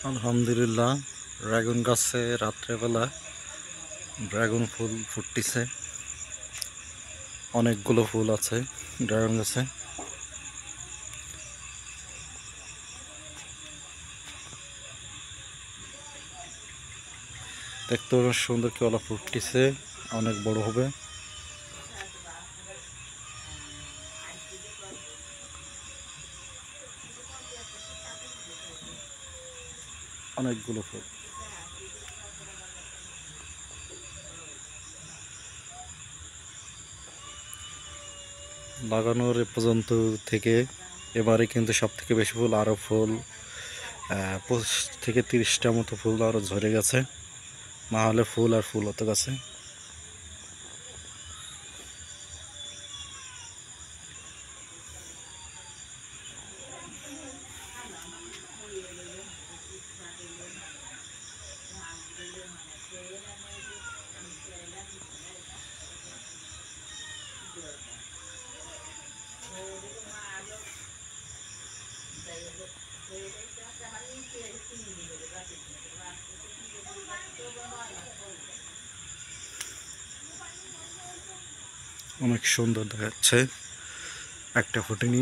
আলহামদুলিল্লাহ, ড্রাগন গাছে রাত্রেবেলা ড্রাগন ফুল ফুটতেছে। অনেকগুলো ফুল আছে ড্রাগন গাছে। দেখতে অনেক সুন্দর, কেওলা ফুটতেছে, অনেক বড় হবে। অনেকগুলো ফুল লাগানোর এ পর্যন্ত থেকে এবারে কিন্তু সব থেকে বেশি ফুল, আরও ফুল 25 থেকে 30টা মতো ফুল আরও ঝরে গেছে। না হলে ফুল আর ফুল হতে গেছে। অনেক সুন্দর দেখাচ্ছে, একটা ফুটেনি।